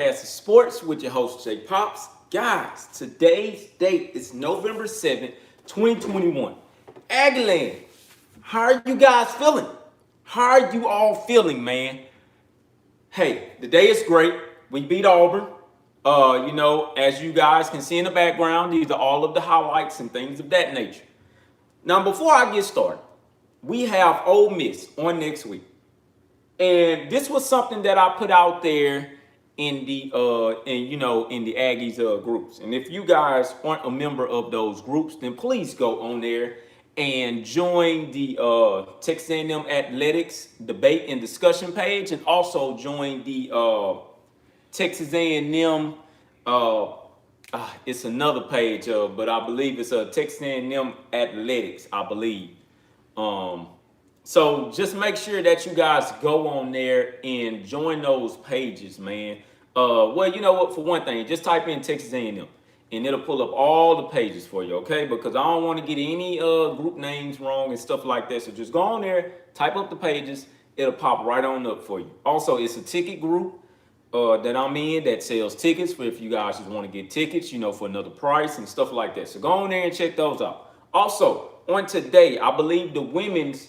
Podcast of Sports with your host, Jay Pops. Guys, today's date is November 7th, 2021. Aggie, how are you guys feeling? How are you all feeling, man? Hey, the day is great. We beat Auburn. As you guys can see in the background, these are all of the highlights and things of that nature. Now, before I get started, we have Ole Miss on next week. And this was something that I put out there in the Aggies groups. And if you guys aren't a member of those groups, then please go on there and join the Texas A&M athletics debate and discussion page, and also join the Texas A&M. It's another page, but I believe it's a Texas A&M athletics. I believe. So just make sure that you guys go on there and join those pages, man. Well, you know what? For one thing, just type in Texas A&M, and it'll pull up all the pages for you, okay? Because I don't want to get any group names wrong and stuff like that. So just go on there, type up the pages. It'll pop right on up for you. Also, it's a ticket group that I'm in that sells tickets for if you guys just want to get tickets, for another price and stuff like that. So go on there and check those out. Also, on today, I believe the women's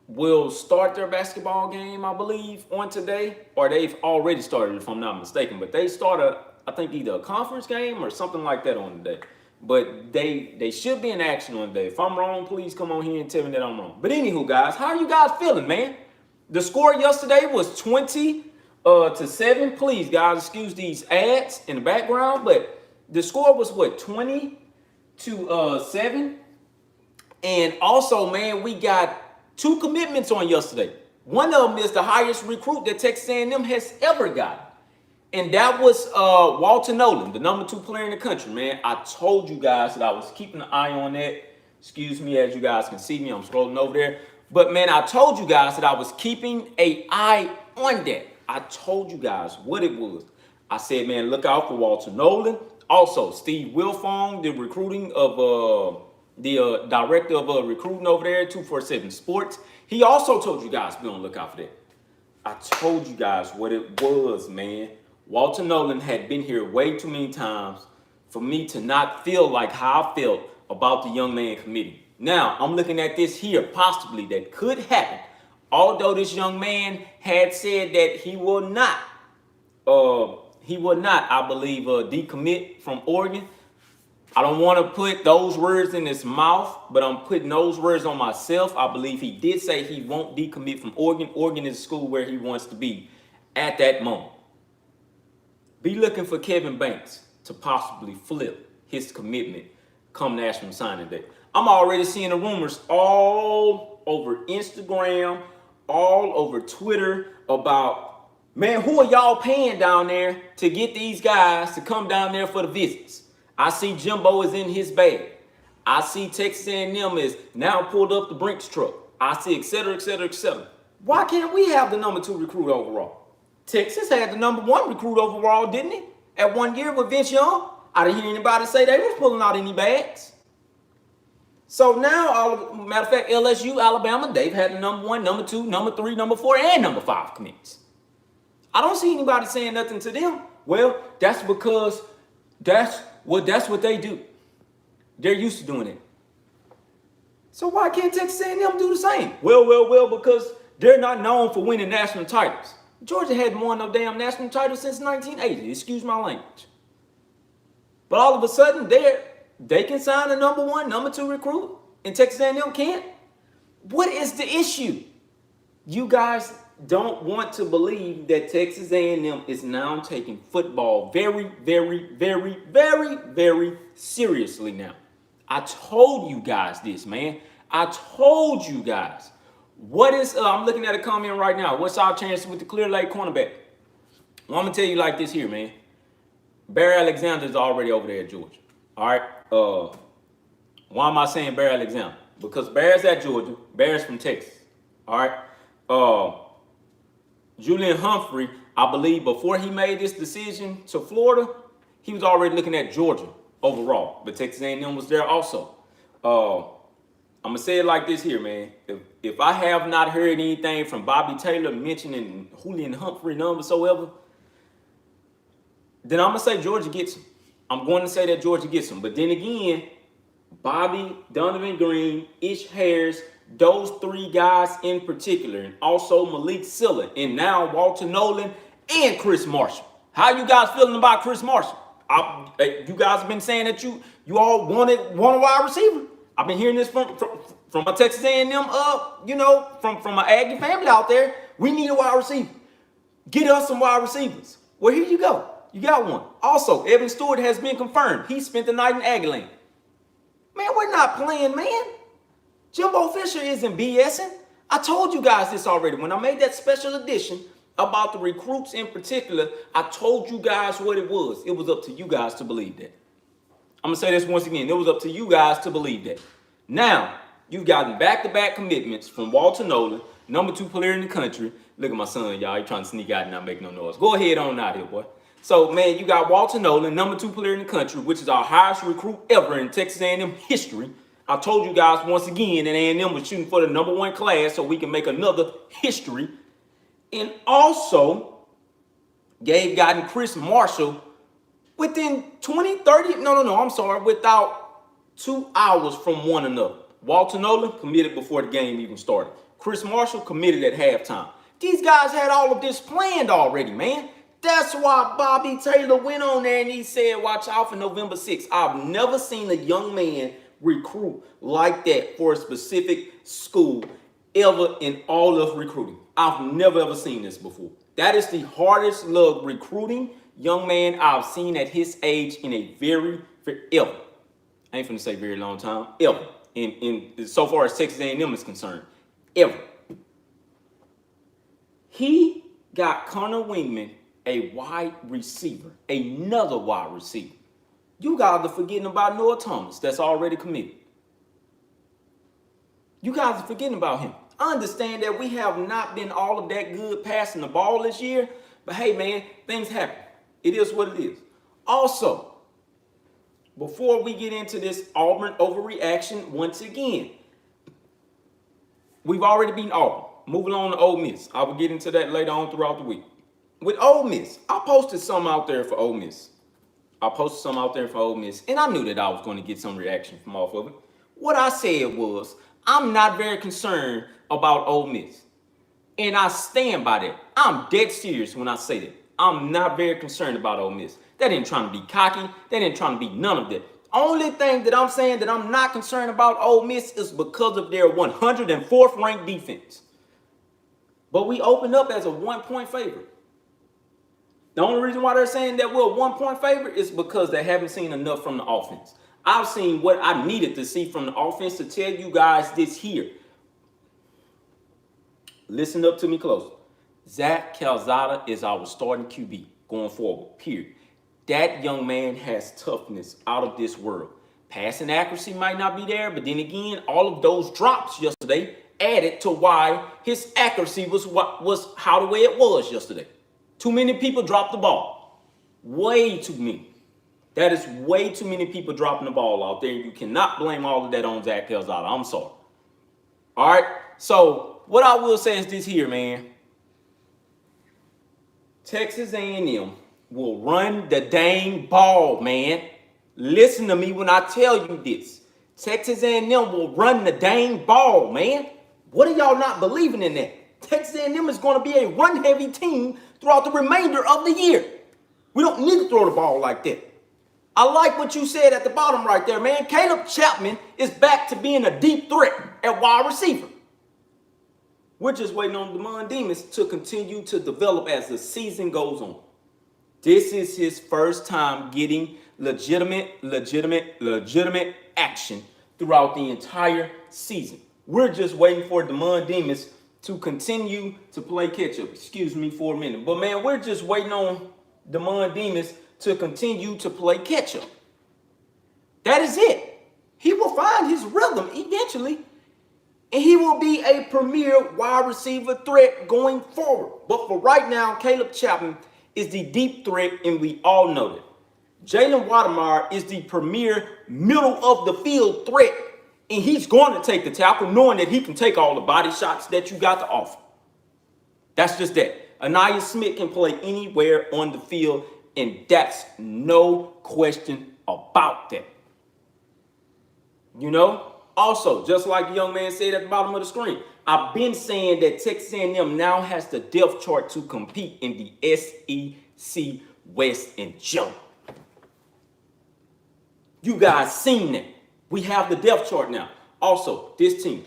will start their basketball game, I believe, on today, or they've already started, if I'm not mistaken. But they start I think either a conference game or something like that on today. But they should be in action on today. If I'm wrong, please come on here and tell me that I'm wrong. But anywho, guys, how are you guys feeling, man? The score yesterday was 20 to 7. Please, guys, excuse these ads in the background, but the score was what, 20 to 7. And also, man, we got 2 commitments on yesterday. One of them is the highest recruit that Texas A&M has ever gotten. And that was Walter Nolan, the number 2 player in the country, man. I told you guys that I was keeping an eye on that. Excuse me, as you guys can see me, I'm scrolling over there. But, man, I told you guys that I was keeping an eye on that. I told you guys what it was. I said, man, look out for Walter Nolan. Also, Steve Wilfong, the recruiting of the director of recruiting over there at 247 Sports. He also told you guys be on the lookout for that. I told you guys what it was, man. Walter Nolan had been here way too many times for me to not feel like how I felt about the young man committing. Now, I'm looking at this here, possibly that could happen. Although this young man had said that he will not, I believe, decommit from Oregon. I don't want to put those words in his mouth, but I'm putting those words on myself. I believe he did say he won't decommit from Oregon. Oregon is a school where he wants to be at that moment. Be looking for Kevin Banks to possibly flip his commitment come National Signing Day. I'm already seeing the rumors all over Instagram, all over Twitter about, man, who are y'all paying down there to get these guys to come down there for the visits? I see Jimbo is in his bag. I see Texas A&M is now pulled up the Brinks truck. I see et cetera, et cetera, et cetera. Why can't we have the number 2 recruit overall? Texas had the number 1 recruit overall, didn't it? At 1 year with Vince Young. I didn't hear anybody say they was pulling out any bags. So now, matter of fact, LSU, Alabama, they've had the number 1, number 2, number 3, number 4, and number 5 commits. I don't see anybody saying nothing to them. Well, that's because that's what they do. They're used to doing it. So why can't Texas A&M do the same? Well, because they're not known for winning national titles. Georgia hadn't won no damn national title since 1980. Excuse my language. But all of a sudden, they can sign a number 1, number 2 recruit, and Texas A&M can't. What is the issue? You guys don't want to believe that Texas A&M is now taking football very, very, very, very, very seriously now. I told you guys this, man. I told you guys. What is, I'm looking at a comment right now. What's our chances with the Clear Lake cornerback? Well, I'm going to tell you like this here, man. Barry Alexander is already over there at Georgia. All right. Why am I saying Barry Alexander? Because Barry's at Georgia. Barry's from Texas. All right. Julian Humphrey, I believe before he made this decision to Florida, he was already looking at Georgia overall. But Texas A&M was there also. I'm going to say it like this here, man. If I have not heard anything from Bobby Taylor mentioning Julian Humphrey none whatsoever, then I'm going to say Georgia gets him. I'm going to say that Georgia gets him. But then again, Bobby, Donovan Green, Ish Harris, those three guys in particular, and also Malik Silla, and now Walter Nolan and Chris Marshall. How you guys feeling about Chris Marshall? You guys have been saying that you all wanted a wide receiver. I've been hearing this from a Texas A&M, from an Aggie family out there. We need a wide receiver. Get us some wide receivers. Well, here you go. You got one. Also, Evan Stewart has been confirmed. He spent the night in Aggie Land. Man, we're not playing, man. Jimbo Fisher isn't BSing. I told you guys this already. When I made that special edition about the recruits in particular, I told you guys what it was. It was up to you guys to believe that. I'm going to say this once again. It was up to you guys to believe that. Now, you've gotten back-to-back commitments from Walter Nolan, number 2 player in the country. Look at my son, y'all. He trying to sneak out and not make no noise. Go ahead on out here, boy. So, man, you got Walter Nolan, number 2 player in the country, which is our highest recruit ever in Texas A&M history. I told you guys once again that A&M was shooting for the number 1 class so we can make another history. And also, gotten Chris Marshall within without 2 hours from one another. Walter Nolan committed before the game even started. Chris Marshall committed at halftime. These guys had all of this planned already, man. That's why Bobby Taylor went on there and he said, watch out for November 6th. I've never seen a young man recruit like that for a specific school ever in all of recruiting. I've never, ever seen this before. That is the hardest love recruiting young man I've seen at his age in a ever. I ain't finna say very long time, ever. In so far as Texas A&M is concerned, ever. He got Connor Wingman, a wide receiver, another wide receiver. You guys are forgetting about Noah Thomas that's already committed. You guys are forgetting about him. I understand that we have not been all of that good passing the ball this year, but hey, man, things happen. It is what it is. Also, before we get into this Auburn overreaction once again, we've already beaten Auburn. Moving on to Ole Miss. I will get into that later on throughout the week. With Ole Miss, I posted some out there for Ole Miss. And I knew that I was going to get some reaction from off of it. What I said was, I'm not very concerned about Ole Miss. And I stand by that. I'm dead serious when I say that. I'm not very concerned about Ole Miss. That ain't trying to be cocky. That ain't trying to be none of that. Only thing that I'm saying that I'm not concerned about Ole Miss is because of their 104th ranked defense. But we opened up as a 1-point favorite. The only reason why they're saying that we're a 1-point favorite is because they haven't seen enough from the offense. I've seen what I needed to see from the offense to tell you guys this here. Listen up to me close. Zach Calzada is our starting QB going forward, period. That young man has toughness out of this world. Passing accuracy might not be there, but then again, all of those drops yesterday added to why his accuracy was how the way it was yesterday. Too many people dropped the ball. Way too many. That is way too many people dropping the ball out there. You cannot blame all of that on Zach Calzada. I'm sorry. All right. So what I will say is this here, man. Texas A&M will run the dang ball, man. Listen to me when I tell you this. Texas A&M will run the dang ball, man. What are y'all not believing in that? Texas A&M is going to be a run-heavy team throughout the remainder of the year. We don't need to throw the ball like that. I like what you said at the bottom right there, man. Caleb Chapman is back to being a deep threat at wide receiver. We're just waiting on Demond Demas to continue to develop as the season goes on. This is his first time getting legitimate action throughout the entire season. We're just waiting for Demond Demas to continue to play catch-up. Excuse me for a minute. But, man, we're just waiting on Demond Demas to continue to play catch-up. That is it. He will find his rhythm eventually, and he will be a premier wide receiver threat going forward. But for right now, Caleb Chapman is the deep threat, and we all know that. Jalen Watermeyer is the premier middle-of-the-field threat, and he's going to take the tackle knowing that he can take all the body shots that you got to offer. That's just that. Anaya Smith can play anywhere on the field and that's no question about that. You know? Also, just like the young man said at the bottom of the screen, I've been saying that Texas A&M now has the depth chart to compete in the SEC West in general. You guys seen that. We have the depth chart now. Also, this team.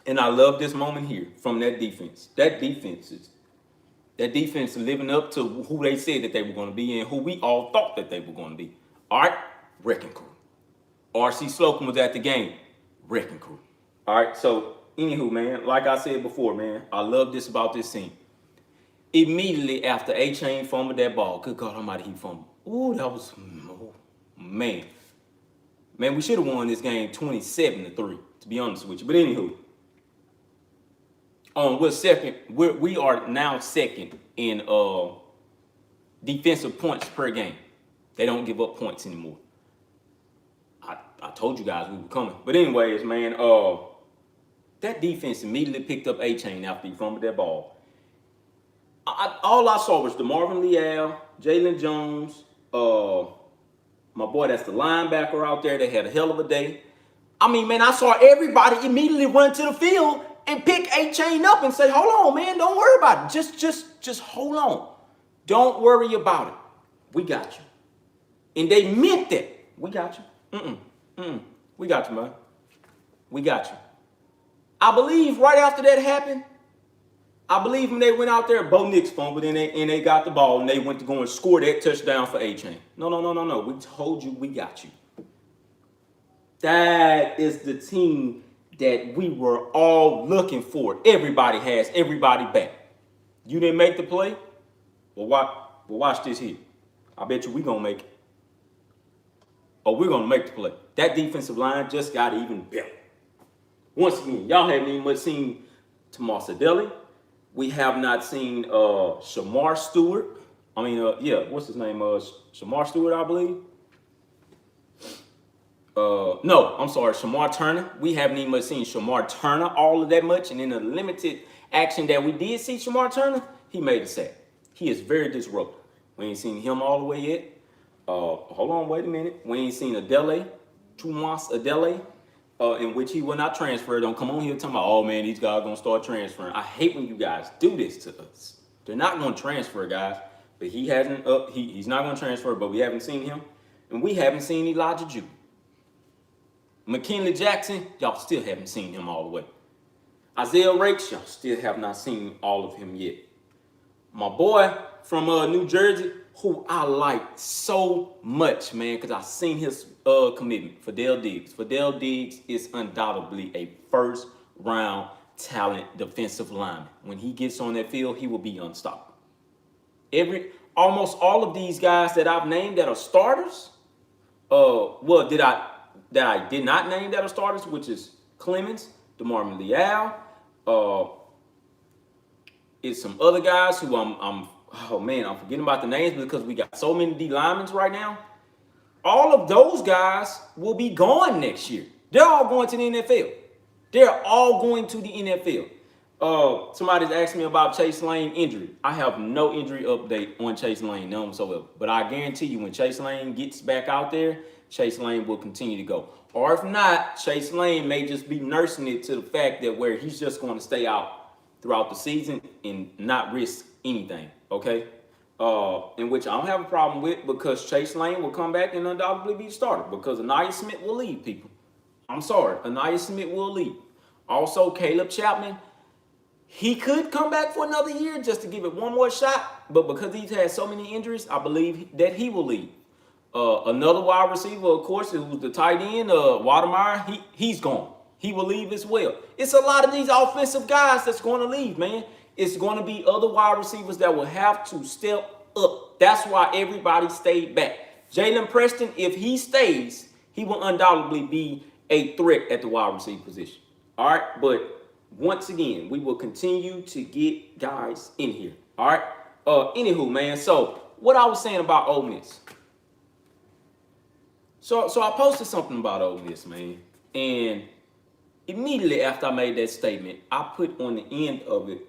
And I love this moment here from that defense. That defense is living up to who they said that they were going to be and who we all thought that they were going to be. All right, wrecking crew. R.C. Slocum was at the game, wrecking crew. All right, so anywho, man, like I said before, man, I love this about this team. Immediately after A-Chain fumbled that ball, good God Almighty, he fumbled. Ooh, that was, man, we should have won this game 27-3, to be honest with you. But anywho, we're second. We are now second in defensive points per game. They don't give up points anymore. I told you guys we were coming. But anyways, man, that defense immediately picked up A-Chain after he fumbled that ball. All I saw was DeMarvin Leal, Jalen Jones, my boy that's the linebacker out there. They had a hell of a day. I mean, man, I saw everybody immediately run to the field and pick A-Chain up and say, hold on, man, don't worry about it. Just hold on. Don't worry about it. We got you. And they meant that. We got you. We got you, man. We got you. I believe right after that happened, I believe when they went out there, Bo Nix fumbled and they got the ball and they went to go and score that touchdown for A-Chain. No. We told you we got you. That is the team that we were all looking for. Everybody has everybody back. You didn't make the play? Well, watch this here. I bet you we're going to make it. Or we're going to make the play. That defensive line just got even better. Once again, y'all haven't even much seen Tomas Adeli. We have not seen Shamar Stewart. What's his name? Shamar Stewart, I believe. No, I'm sorry, Shamar Turner. We haven't even much seen Shamar Turner all of that much. And in the limited action that we did see Shamar Turner, he made a sack. He is very disruptive. We ain't seen him all the way yet. Hold on, wait a minute. We ain't seen Tomas Adeli, in which he will not transfer. Don't come on here talking about, oh man, these guys are going to start transferring. I hate when you guys do this to us. They're not going to transfer, guys. But he hasn't, he's not going to transfer, but we haven't seen him. And we haven't seen Elijah Jew. McKinley Jackson, y'all still haven't seen him all the way. Isaiah Rakes, y'all still have not seen all of him yet. My boy from New Jersey, who I like so much, man, because I've seen his commitment, Fidel Diggs. Fidel Diggs is undoubtedly a first-round talent defensive lineman. When he gets on that field, he will be unstoppable. Almost all of these guys that I've named that are starters, that I did not name that are starters, which is Clemens, DeMarvin Leal, it's some other guys who I'm forgetting about the names because we got so many D linemen right now. All of those guys will be gone next year. They're all going to the NFL. They're all going to the NFL. Somebody's asking me about Chase Lane injury. I have no injury update on Chase Lane, none whatsoever. But I guarantee you when Chase Lane gets back out there, Chase Lane will continue to go. Or if not, Chase Lane may just be nursing it to the fact that where he's just going to stay out throughout the season and not risk anything, okay? In which I don't have a problem with because Chase Lane will come back and undoubtedly be the starter because Anaya Smith will leave, people. I'm sorry, Anaya Smith will leave. Also, Caleb Chapman, he could come back for another year just to give it one more shot, but because he's had so many injuries, I believe that he will leave. Another wide receiver, of course, who's the tight end, Watermeyer, he's gone. He will leave as well. It's a lot of these offensive guys that's going to leave, man. It's going to be other wide receivers that will have to step up. That's why everybody stayed back. Jalen Preston, if he stays, he will undoubtedly be a threat at the wide receiver position. All right, but once again, we will continue to get guys in here. All right. Anywho, man. So what I was saying about Ole Miss. So I posted something about Ole Miss, man, and immediately after I made that statement, I put on the end of it,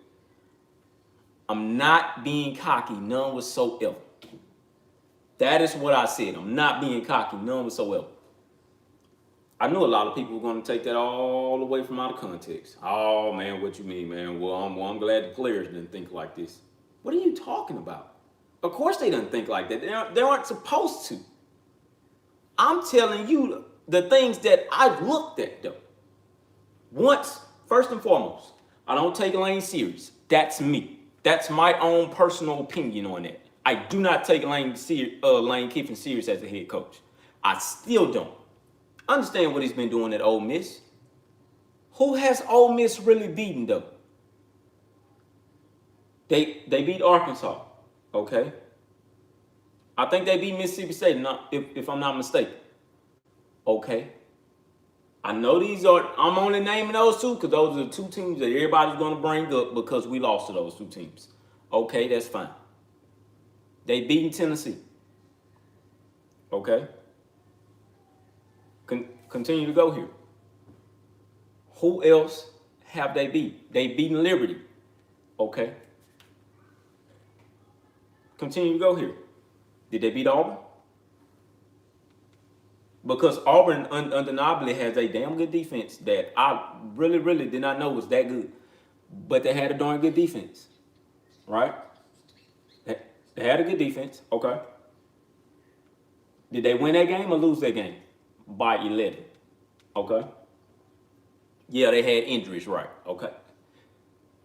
I'm not being cocky, none whatsoever. That is what I said. I'm not being cocky, none whatsoever. I knew a lot of people were going to take that all the way from out of context. Oh, man, what you mean, man? Well, I'm glad the players didn't think like this. What are you talking about? Of course they didn't think like that. They aren't supposed to. I'm telling you the things that I've looked at, though. Once, first and foremost, I don't take Lane serious. That's me. That's my own personal opinion on that. I do not take Lane Kiffin serious as a head coach. I still don't. Understand what he's been doing at Ole Miss. Who has Ole Miss really beaten, though? They beat Arkansas, okay? I think they beat Mississippi State, if I'm not mistaken. Okay. I know I'm only naming those two because those are the two teams that everybody's going to bring up because we lost to those two teams. Okay, that's fine. They beaten Tennessee. Okay. Continue to go here. Who else have they beat? They beaten Liberty. Okay. Continue to go here. Did they beat Auburn? Because Auburn undeniably has a damn good defense that I really, really did not know was that good. But they had a darn good defense. Right? They had a good defense. Okay. Did they win that game or lose that game? By 11. Okay. Yeah, they had injuries, right? Okay.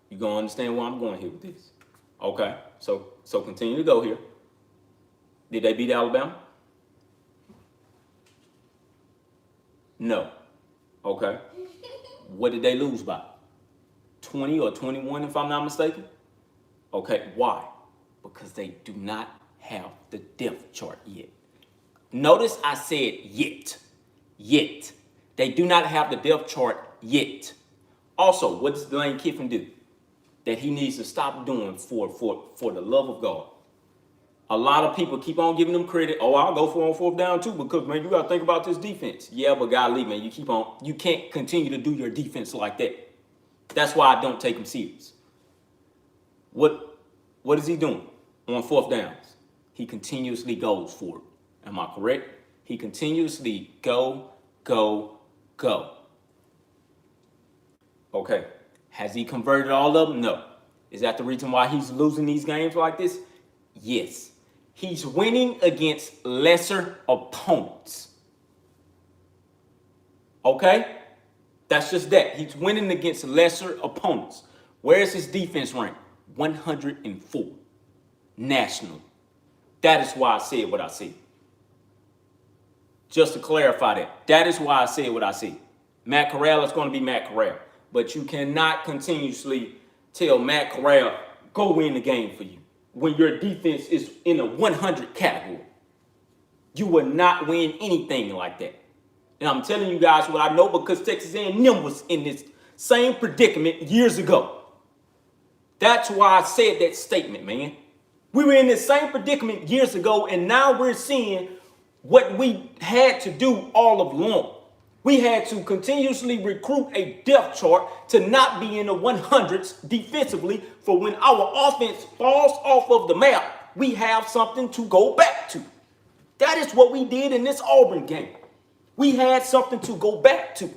You gonna understand where I'm going here with this? Okay. So continue to go here. Did they beat Alabama? No. Okay. What did they lose by? 20 or 21, if I'm not mistaken? Okay. Why? Because they do not have the depth chart yet. Notice I said yet. Yet. They do not have the depth chart yet. Also, what does Lane Kiffin do that he needs to stop doing for the love of God? A lot of people keep on giving them credit. Oh, I'll go for on fourth down too because, man, you got to think about this defense. Yeah, but golly, man, you can't continue to do your defense like that. That's why I don't take him serious. What is he doing on fourth downs? He continuously goes for it. Am I correct? He continuously go. Okay. Has he converted all of them? No. Is that the reason why he's losing these games like this? Yes. He's winning against lesser opponents. Okay? That's just that. He's winning against lesser opponents. Where is his defense ranked? 104 nationally. That is why I said what I said. Just to clarify that is why I said what I said. Matt Corral is going to be Matt Corral. But you cannot continuously tell Matt Corral, go win the game for you, when your defense is in a 100 category. You will not win anything like that. And I'm telling you guys what I know because Texas A&M was in this same predicament years ago. That's why I said that statement, man. We were in this same predicament years ago, and now we're seeing what we had to do all along. We had to continuously recruit a depth chart to not be in the 100s defensively for when our offense falls off of the map, we have something to go back to. That is what we did in this Auburn game. We had something to go back to.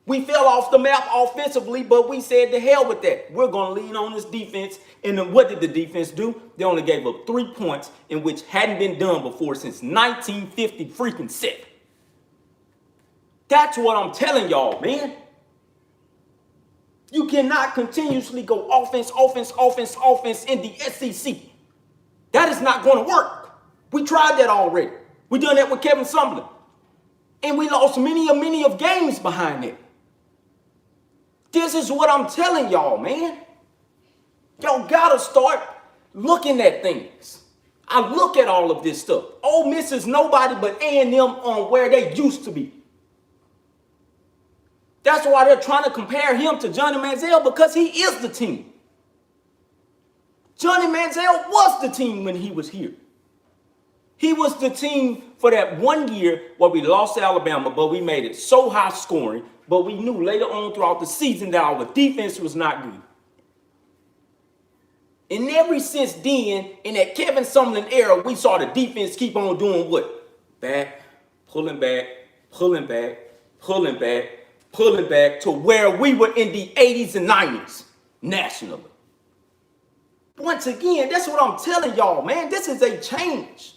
We fell off the map offensively, but we said to hell with that. We're going to lean on this defense. And then what did the defense do? They only gave up 3 points, in which hadn't been done before since 1950 freaking 7. That's what I'm telling y'all, man. You cannot continuously go offense in the SEC. That is not going to work. We tried that already. We done that with Kevin Sumlin. And we lost many of games behind it. This is what I'm telling y'all, man. Y'all got to start looking at things. I look at all of this stuff. Ole Miss is nobody but A&M on where they used to be. That's why they're trying to compare him to Johnny Manziel, because he is the team. Johnny Manziel was the team when he was here. He was the team for that 1 year where we lost to Alabama, but we made it so high scoring, but we knew later on throughout the season that our defense was not good. And ever since then, in that Kevin Sumlin era, we saw the defense keep on doing what? Back, pulling back, pulling back, pulling back, pulling back to where we were in the 80s and 90s nationally. Once again, that's what I'm telling y'all, man. This is a change.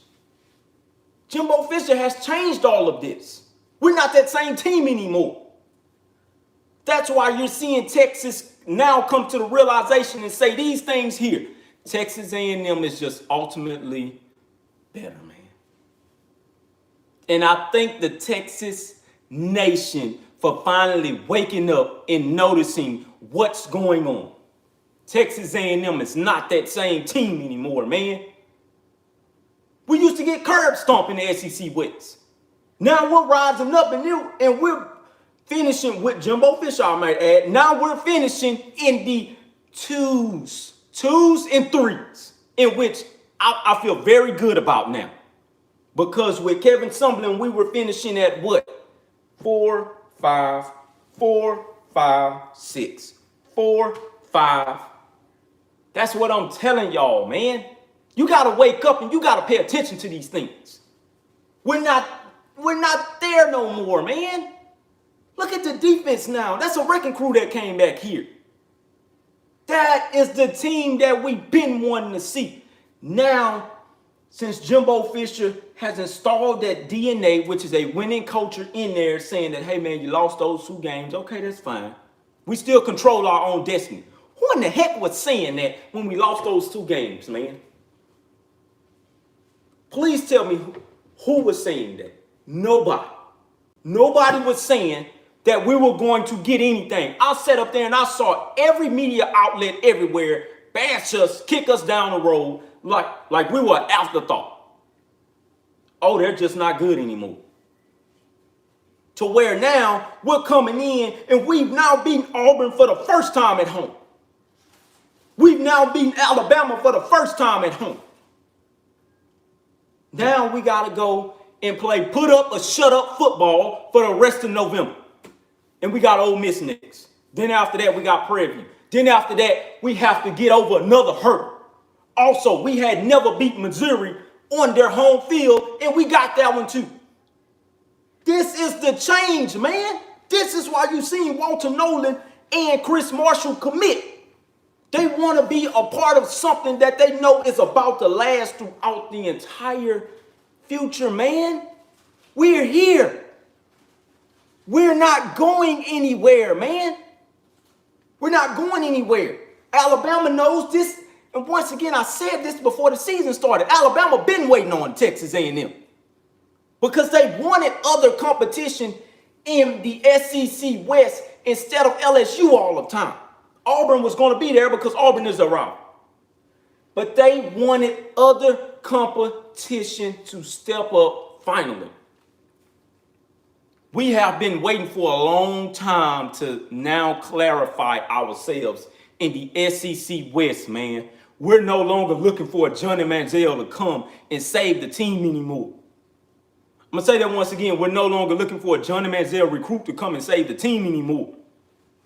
Jimbo Fisher has changed all of this. We're not that same team anymore. That's why you're seeing Texas now come to the realization and say these things here. Texas A&M is just ultimately better, man. And I thank the Texas nation for finally waking up and noticing what's going on. Texas A&M is not that same team anymore, man. We used to get curb stomping the SEC West. Now we're rising up and we're finishing with Jimbo Fisher, I might add. Now we're finishing in the twos and threes, in which I feel very good about now. Because with Kevin Sumlin, we were finishing at what? 4, 5, 4, 5, 6. 4, 5. That's what I'm telling y'all, man. You got to wake up and you got to pay attention to these things. We're not there no more, man. Look at the defense now. That's a wrecking crew that came back here. That is the team that we've been wanting to see. Now, since Jimbo Fisher has installed that DNA, which is a winning culture in there, saying that, hey, man, you lost those 2 games. Okay, that's fine. We still control our own destiny. Who in the heck was saying that when we lost those 2 games, man? Please tell me who was saying that. Nobody. Nobody was saying that we were going to get anything. I sat up there and I saw every media outlet everywhere bash us, kick us down the road like we were an afterthought. Oh, they're just not good anymore. To where now we're coming in and we've now beaten Auburn for the first time at home. We've now beaten Alabama for the first time at home. Now we got to go and play put up or shut up football for the rest of November. And we got Ole Miss next. Then after that, we got Prairie View. Then after that, we have to get over another hurdle. Also, we had never beat Missouri on their home field, and we got that one too. This is the change, man. This is why you seen Walter Nolan and Chris Marshall commit. They want to be a part of something that they know is about to last throughout the entire future, man. We're here. We're not going anywhere, man. We're not going anywhere. Alabama knows this. And once again, I said this before the season started. Alabama been waiting on Texas A&M because they wanted other competition in the SEC West instead of LSU all the time. Auburn was going to be there because Auburn is a rival. But they wanted other competition to step up finally. We have been waiting for a long time to now clarify ourselves in the SEC West, man. We're no longer looking for a Johnny Manziel to come and save the team anymore. I'm going to say that once again. We're no longer looking for a Johnny Manziel recruit to come and save the team anymore.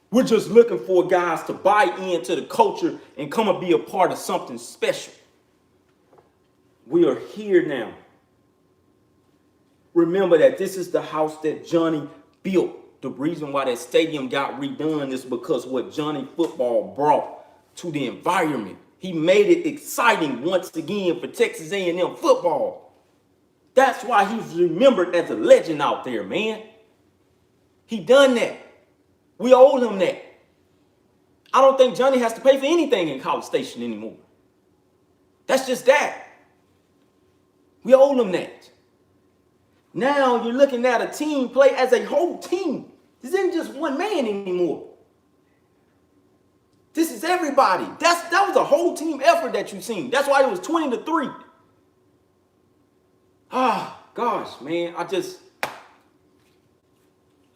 We're just looking for guys to buy into the culture and come and be a part of something special. We are here now. Remember that this is the house that Johnny built. The reason why that stadium got redone is because what Johnny football brought to the environment. He made it exciting once again for Texas A&M football. That's why he's remembered as a legend out there, man. He done that. We owe him that. I don't think Johnny has to pay for anything in College Station anymore. That's just that. We owe him that. Now you're looking at a team play as a whole team. This isn't just one man anymore. This is everybody. That was a whole team effort that you've seen. That's why it was 20-3. Ah, gosh, man. I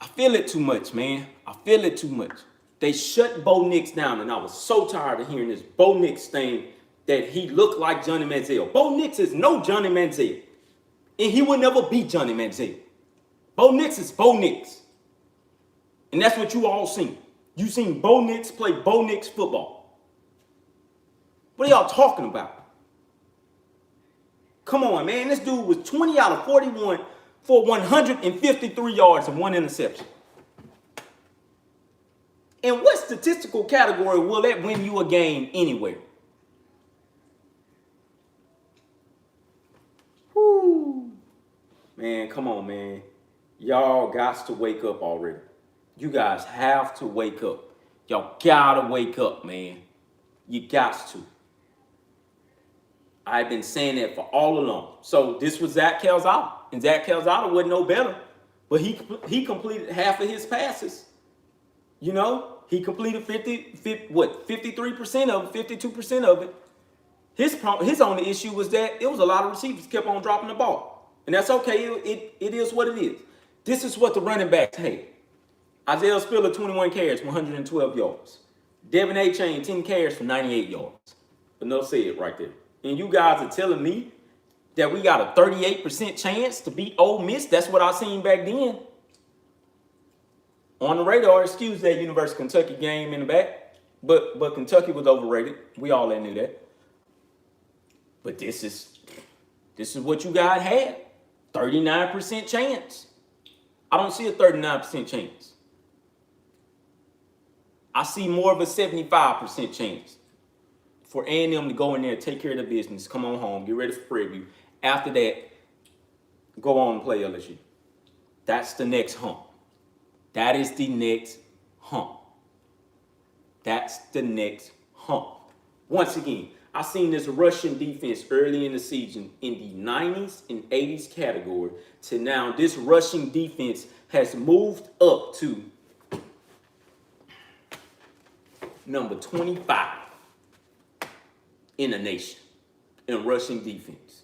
feel it too much, man. I feel it too much. They shut Bo Nix down, and I was so tired of hearing this Bo Nix thing that he looked like Johnny Manziel. Bo Nix is no Johnny Manziel, and he will never be Johnny Manziel. Bo Nix is Bo Nix, and that's what you all seen. You seen Bo Nix play Bo Nix football. What are y'all talking about? Come on, man. This dude was 20 out of 41 for 153 yards and 1 interception. In what statistical category will that win you a game anywhere? Whoo. Man, come on, man. Y'all got to wake up already. You guys have to wake up. Y'all gotta wake up, man. You got to. I've been saying that for all along. So this was Zach Calzada. And Zach Calzada wasn't no better. But he completed half of his passes. You know, he completed 53% of it, 52% of it. His only issue was that it was a lot of receivers kept on dropping the ball. And that's okay. It is what it is. This is what the running backs hate. Isaiah Spiller, 21 carries, 112 yards. Devin A. Chain, 10 carries for 98 yards. Enough said right there. And you guys are telling me that we got a 38% chance to beat Ole Miss? That's what I seen back then. On the radar, excuse that University of Kentucky game in the back. But Kentucky was overrated. We all knew that. But this is what you guys had. 39% chance. I don't see a 39% chance. I see more of a 75% chance for A&M to go in there, take care of the business, come on home, get ready for Prairie View. After that, go on and play LSU. That's the next hump. That is the next hump. That's the next hump. Once again, I seen this Russian defense early in the season in the 90s and 80s category to now this rushing defense has moved up to number 25 in the nation in rushing defense.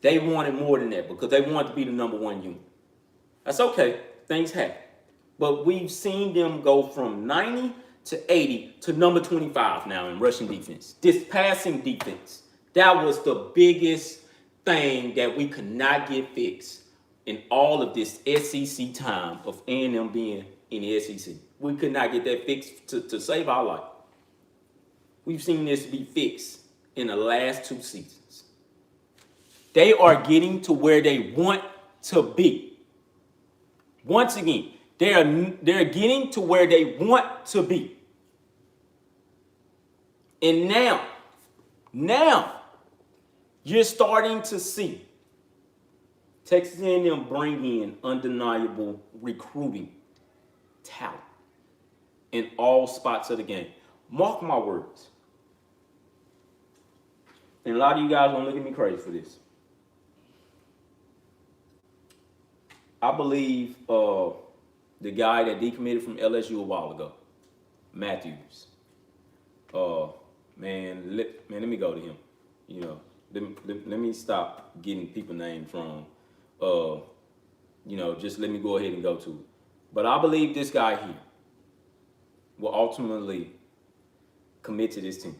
They wanted more than that because they wanted to be the number 1 unit. That's okay. Things happen. But we've seen them go from 90 to 80 to number 25 now in rushing defense. This passing defense, that was the biggest thing that we could not get fixed in all of this SEC time of A&M being in the SEC. We could not get that fixed to save our life. We've seen this be fixed in the last 2 seasons. They are getting to where they want to be. Once again, they're getting to where they want to be. And now, you're starting to see Texas A&M bring in undeniable recruiting talent in all spots of the game. Mark my words. And a lot of you guys gonna look at me crazy for this. I believe the guy that decommitted from LSU a while ago, Matthews. Let me go to him. You know, let me stop getting people names wrong. Just let me go ahead and go to it. But I believe this guy here will ultimately commit to this team.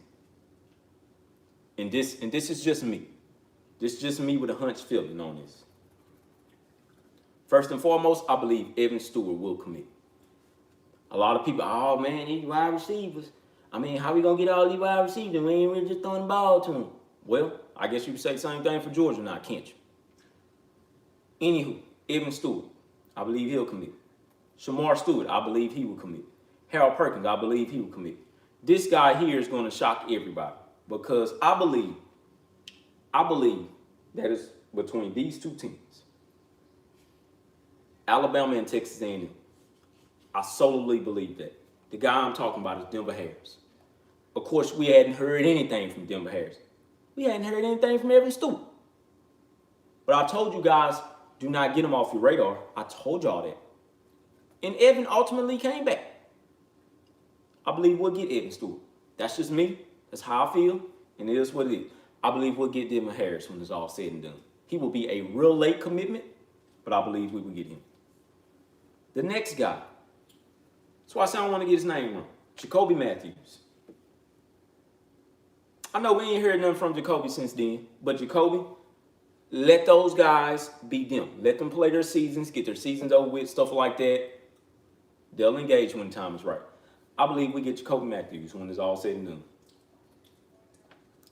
And this is just me. This is just me with a hunch feeling on this. First and foremost, I believe Evan Stewart will commit. A lot of people, oh man, these wide receivers. I mean, how we gonna get all these wide receivers? We ain't really just throwing the ball to them. Well, I guess you could say the same thing for Georgia now, can't you? Anywho, Evan Stewart, I believe he'll commit. Shamar Stewart, I believe he will commit. Harold Perkins, I believe he will commit. This guy here is gonna shock everybody because I believe that it's between these 2 teams. Alabama and Texas A&M. I solely believe that. The guy I'm talking about is Denver Harris. Of course, we hadn't heard anything from Denver Harris. We hadn't heard anything from Evan Stewart. But I told you guys, do not get him off your radar. I told y'all that. And Evan ultimately came back. I believe we'll get Evan Stewart. That's just me. That's how I feel. And it is what it is. I believe we'll get Denver Harris when it's all said and done. He will be a real late commitment, but I believe we will get him. The next guy. That's why I say I don't want to get his name wrong. Jacoby Matthews. I know we ain't heard nothing from Jacoby since then, but Jacoby, let those guys be them. Let them play their seasons, get their seasons over with, stuff like that. They'll engage when the time is right. I believe we get Jacoby Matthews when it's all said and done.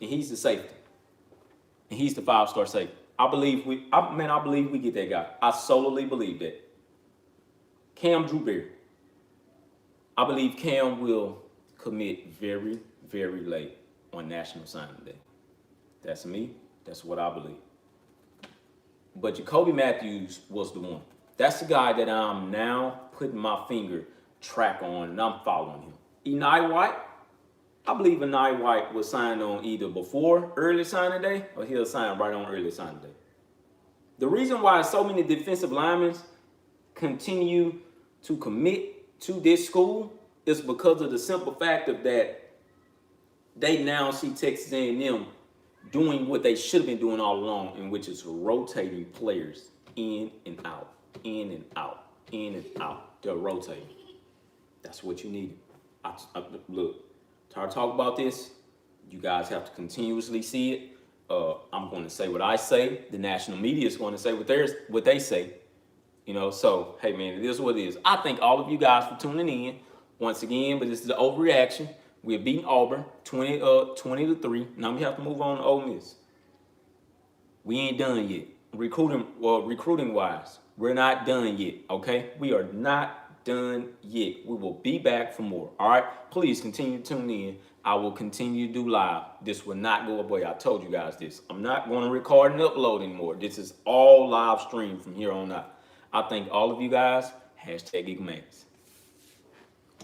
and he's the safety, and he's the 5-star safety. I believe I believe we get that guy. I solely believe that. Cam Drewberry. I believe Cam will commit very, very late on National Signing Day. That's me. That's what I believe. But Jacoby Matthews was the one. That's the guy that I'm now putting my finger track on, and I'm following him. Enai White, I believe Enai White was signed on either before early signing day or he'll sign right on early signing day. The reason why so many defensive linemen continue to commit to this school is because of the simple fact of that they now see Texas A&M doing what they should have been doing all along, in which is rotating players in and out, in and out, in and out. They're rotating. That's what you need. Look, tired of talking about this. You guys have to continuously see it. I'm going to say what I say. The national media is going to say what they say. You know, so, hey, man, it is what it is. I thank all of you guys for tuning in once again, but this is the overreaction. We're beating Auburn 20-3. Now we have to move on to Ole Miss. We ain't done yet. Recruiting wise, we're not done yet, okay? We are not done yet. We will be back for more, all right? Please continue to tune in. I will continue to do live. This will not go away. I told you guys this. I'm not going to record and upload anymore. This is all live stream from here on out. I thank all of you guys. #GigMax.